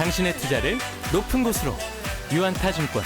당신의 투자를 높은 곳으로 유안타증권.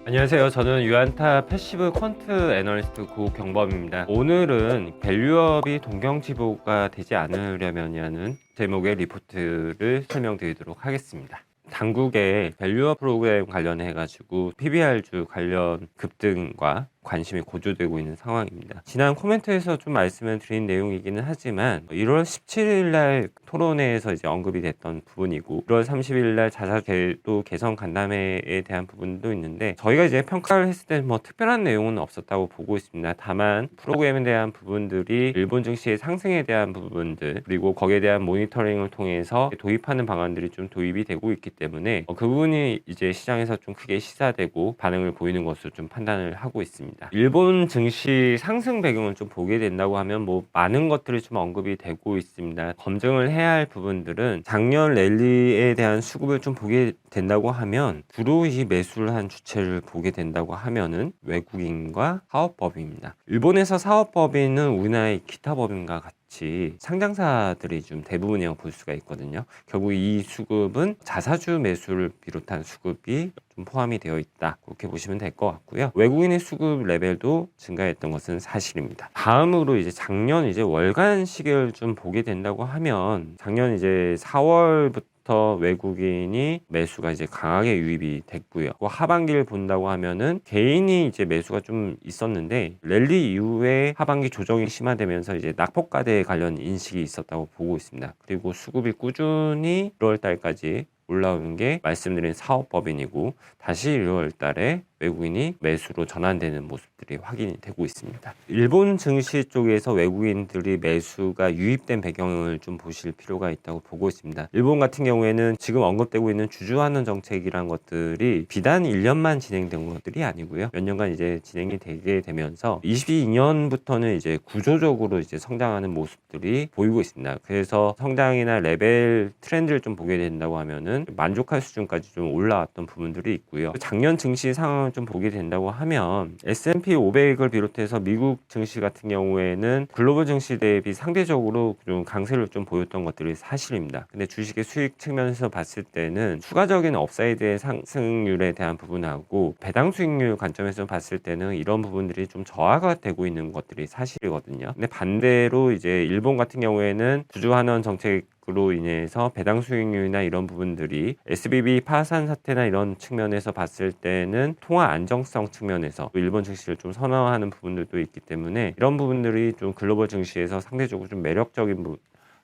안녕하세요. 저는 유안타 패시브 퀀트 애널리스트 고경범입니다. 오늘은 밸류업이 동경지보가 되지 않으려면이라는 제목의 리포트를 설명드리도록 하겠습니다. 당국의 밸류업 프로그램 관련해 가지고 PBR주 관련 급등과 관심이 고조되고 있는 상황입니다. 지난 코멘트에서 좀 말씀을 드린 내용이기는 하지만 1월 17일 날 토론회에서 이제 언급이 됐던 부분이고 1월 30일 날 자사제도 개선 간담회에 대한 부분도 있는데 저희가 이제 평가를 했을 때 뭐 특별한 내용은 없었다고 보고 있습니다. 다만 프로그램에 대한 부분들이 일본 증시의 상승에 대한 부분들 그리고 거기에 대한 모니터링을 통해서 도입하는 방안들이 좀 도입이 되고 있기 때문에 그 부분이 이제 시장에서 좀 크게 시사되고 반응을 보이는 것으로 좀 판단을 하고 있습니다. 일본 증시 상승 배경을 좀 보게 된다고 하면 뭐 많은 것들이 좀 언급이 되고 있습니다. 검증을 해야 할 부분들은 작년 랠리에 대한 수급을 좀 보게 된다고 하면 주로 이 매수를 한 주체를 보게 된다고 하면은 외국인과 사업법인입니다. 일본에서 사업법인은 우리나라의 기타 법인과 같이 상장사들이 좀 대부분이라고 볼 수가 있거든요. 결국 이 수급은 자사주 매수를 비롯한 수급이 좀 포함이 되어 있다. 그렇게 보시면 될 것 같고요. 외국인의 수급 레벨도 증가했던 것은 사실입니다. 다음으로 이제 작년 이제 월간 시계를 좀 보게 된다고 하면 작년 이제 4월부터 외국인이 매수가 이제 강하게 유입이 됐고요. 하반기를 본다고 하면은 개인이 이제 매수가 좀 있었는데 랠리 이후에 하반기 조정이 심화되면서 이제 낙폭과대 관련 인식이 있었다고 보고 있습니다. 그리고 수급이 꾸준히 1월 달까지 올라오는 게 말씀드린 사업법인이고 다시 1월 달에 외국인이 매수로 전환되는 모습들이 확인이 되고 있습니다. 일본 증시 쪽에서 외국인들이 매수가 유입된 배경을 좀 보실 필요가 있다고 보고 있습니다. 일본 같은 경우에는 지금 언급되고 있는 주주환원 정책이란 것들이 비단 1년만 진행된 것들이 아니고요. 몇 년간 이제 진행이 되게 되면서 22년부터는 이제 구조적으로 이제 성장하는 모습들이 보이고 있습니다. 그래서 성장이나 레벨 트렌드를 좀 보게 된다고 하면은 만족할 수준까지 좀 올라왔던 부분들이 있고요. 작년 증시 상황을 좀 보게 된다고 하면 S&P 500을 비롯해서 미국 증시 같은 경우에는 글로벌 증시 대비 상대적으로 좀 강세를 좀 보였던 것들이 사실입니다. 근데 주식의 수익 측면에서 봤을 때는 추가적인 업사이드의 상승률에 대한 부분하고 배당 수익률 관점에서 봤을 때는 이런 부분들이 좀 저하가 되고 있는 것들이 사실이거든요. 근데 반대로 이제 일본 같은 경우에는 주주환원 정책 으로 인해서 배당 수익률이나 이런 부분들이 SBB 파산 사태나 이런 측면에서 봤을 때는 통화 안정성 측면에서 일본 증시를 좀 선호하는 부분들도 있기 때문에 이런 부분들이 좀 글로벌 증시에서 상대적으로 좀 매력적인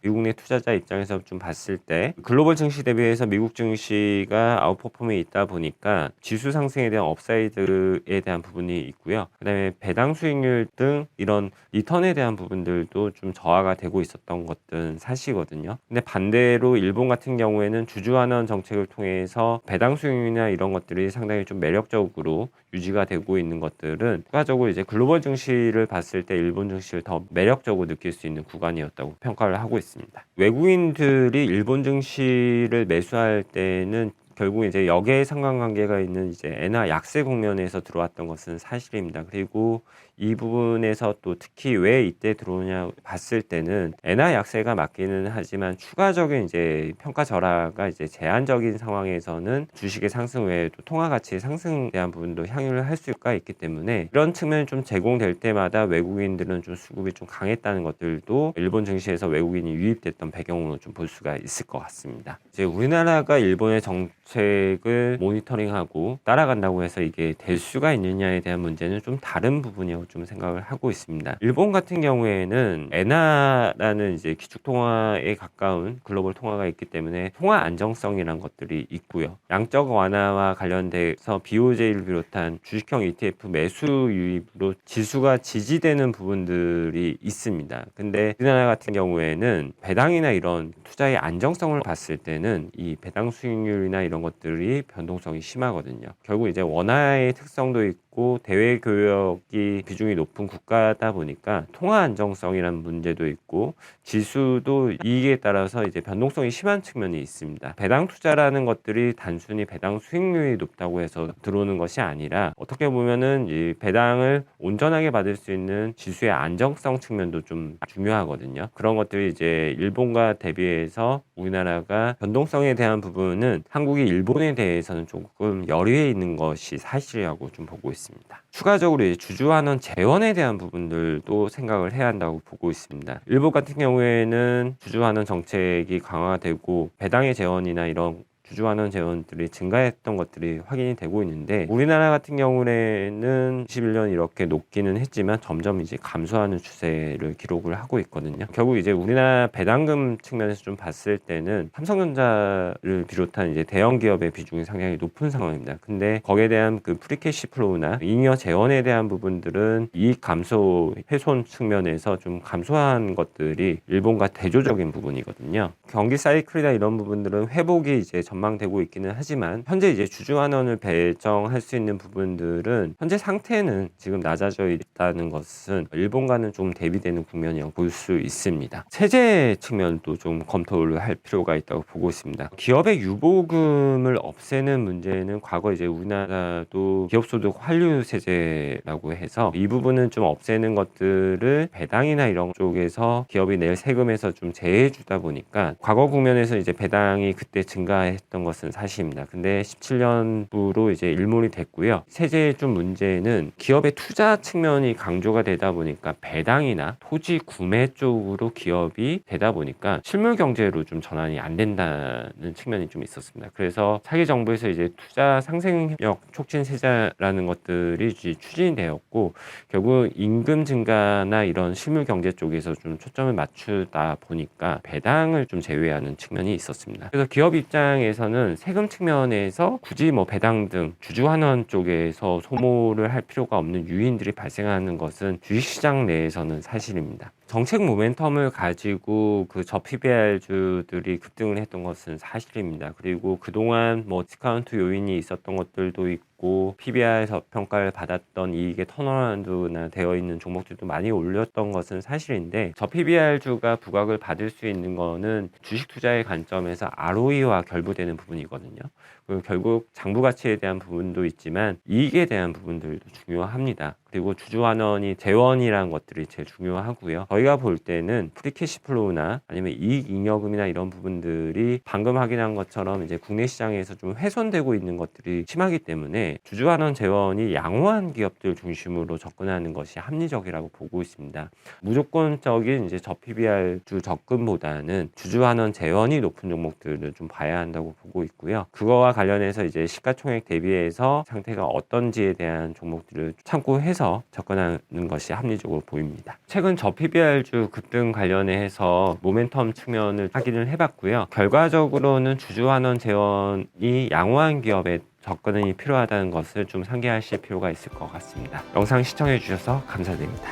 미국 내 투자자 입장에서 좀 봤을 때 글로벌 증시 대비해서 미국 증시가 아웃퍼폼에 있다 보니까 지수 상승에 대한 업사이드에 대한 부분이 있고요. 그 다음에 배당 수익률 등 이런 리턴에 대한 부분들도 좀 저하가 되고 있었던 것들은 사실이거든요. 근데 반대로 일본 같은 경우에는 주주환원 정책을 통해서 배당 수익률이나 이런 것들이 상당히 좀 매력적으로 유지가 되고 있는 것들은 추가적으로 이제 글로벌 증시를 봤을 때 일본 증시를 더 매력적으로 느낄 수 있는 구간이었다고 평가를 하고 있습니다. 외국인들이 일본 증시를 매수할 때는 결국 이제 역의 상관관계가 있는 이제 엔화 약세 국면에서 들어왔던 것은 사실입니다. 그리고 이 부분에서 또 특히 왜 이때 들어오냐 봤을 때는 엔화 약세가 맞기는 하지만 추가적인 이제 평가 절하가 이제 제한적인 상황에서는 주식의 상승 외에도 통화 가치의 상승에 대한 부분도 향유를 할 수가 있기 때문에 이런 측면이 좀 제공될 때마다 외국인들은 좀 수급이 좀 강했다는 것들도 일본 증시에서 외국인이 유입됐던 배경으로 좀 볼 수가 있을 것 같습니다. 이제 우리나라가 일본의 정책을 모니터링하고 따라간다고 해서 이게 될 수가 있느냐에 대한 문제는 좀 다른 부분이라고 좀 생각을 하고 있습니다. 일본 같은 경우에는 엔화라는 이제 기축통화에 가까운 글로벌 통화가 있기 때문에 통화 안정성이라는 것들이 있고요. 양적 완화와 관련돼서 BOJ를 비롯한 주식형 ETF 매수 유입으로 지수가 지지되는 부분들이 있습니다. 근데 우리나라 같은 경우에는 배당이나 이런 투자의 안정성을 봤을 때는 이 배당 수익률이나 이런 것들이 변동성이 심하거든요. 결국 이제 원화의 특성도 있고 대외 교역이 비중이 높은 국가다 보니까 통화 안정성이라는 문제도 있고 지수도 이익에 따라서 이제 변동성이 심한 측면이 있습니다. 배당 투자라는 것들이 단순히 배당 수익률이 높다고 해서 들어오는 것이 아니라 어떻게 보면은 이 배당을 온전하게 받을 수 있는 지수의 안정성 측면도 좀 중요하거든요. 그런 것들이 이제 일본과 대비해서 우리나라가 변동성에 대한 부분은 한국이 일본에 대해서는 조금 열의에 있는 것이 사실이라고 좀 보고 있습니다. 추가적으로 이제 주주환원 재원에 대한 부분들도 생각을 해야 한다고 보고 있습니다. 일본 같은 경우에는 주주환원 정책이 강화되고 배당의 재원이나 이런 주주환원 재원들이 증가했던 것들이 확인이 되고 있는데 우리나라 같은 경우에는 21년 이렇게 높기는 했지만 점점 이제 감소하는 추세를 기록을 하고 있거든요. 결국 이제 우리나라 배당금 측면에서 좀 봤을 때는 삼성전자를 비롯한 이제 대형 기업의 비중이 상당히 높은 상황입니다. 근데 거기에 대한 그 프리캐시 플로우나 잉여 재원에 대한 부분들은 이익 감소 훼손 측면에서 좀 감소한 것들이 일본과 대조적인 부분이거든요. 경기 사이클이나 이런 부분들은 회복이 이제 전망되고 있기는 하지만 현재 이제 주주환원을 배정할 수 있는 부분들은 현재 상태는 지금 낮아져 있다는 것은 일본과는 좀 대비되는 국면이라고 볼 수 있습니다. 세제 측면도 좀 검토를 할 필요가 있다고 보고 있습니다. 기업의 유보금을 없애는 문제는 과거 이제 우리나라도 기업소득 환류 세제라고 해서 이 부분은 좀 없애는 것들을 배당이나 이런 쪽에서 기업이 낼 세금에서 좀 제해해 주다 보니까 과거 국면에서 이제 배당이 그때 증가했던 것은 사실입니다. 근데 17년부로 이제 일몰이 됐고요. 세제의 좀 문제는 기업의 투자 측면이 강조가 되다 보니까 배당이나 토지 구매 쪽으로 기업이 되다 보니까 실물 경제로 좀 전환이 안 된다는 측면이 좀 있었습니다. 그래서 차기 정부에서 이제 투자 상생력 촉진 세제라는 것들이 추진이 되었고 결국 임금 증가나 이런 실물 경제 쪽에서 좀 초점을 맞추다 보니까 배당을 좀 제외하는 측면이 있었습니다. 그래서 기업 입장에서는 세금 측면에서 굳이 뭐 배당 등 주주환원 쪽에서 소모를 할 필요가 없는 유인들이 발생하는 것은 주식시장 내에서는 사실입니다. 정책 모멘텀을 가지고 그 저PBR주들이 급등을 했던 것은 사실입니다. 그리고 그동안 뭐 디스카운트 요인이 있었던 것들도 있고 PBR 저평가를 받았던 이익의 턴어라운드나 되어 있는 종목들도 많이 올렸던 것은 사실인데 저PBR주가 부각을 받을 수 있는 거는 주식 투자의 관점에서 ROE와 결부되는 부분이거든요. 그리고 결국 장부 가치에 대한 부분도 있지만 이익에 대한 부분들도 중요합니다. 그리고 주주환원이 재원이라는 것들이 제일 중요하고요. 저희가 볼 때는 프리캐시 플로우나 아니면 이익 잉여금이나 이런 부분들이 방금 확인한 것처럼 이제 국내 시장에서 좀 훼손되고 있는 것들이 심하기 때문에 주주환원 재원이 양호한 기업들 중심으로 접근하는 것이 합리적이라고 보고 있습니다. 무조건적인 이제 저PBR주 접근보다는 주주환원 재원이 높은 종목들을 좀 봐야 한다고 보고 있고요. 그거와 관련해서 이제 시가총액 대비해서 상태가 어떤지에 대한 종목들을 참고해서 접근하는 것이 합리적으로 보입니다. 최근 저PBR주 급등 관련해서 모멘텀 측면을 확인을 해봤고요. 결과적으로는 주주환원 재원이 양호한 기업에 접근이 필요하다는 것을 좀 상기하실 필요가 있을 것 같습니다. 영상 시청해 주셔서 감사드립니다.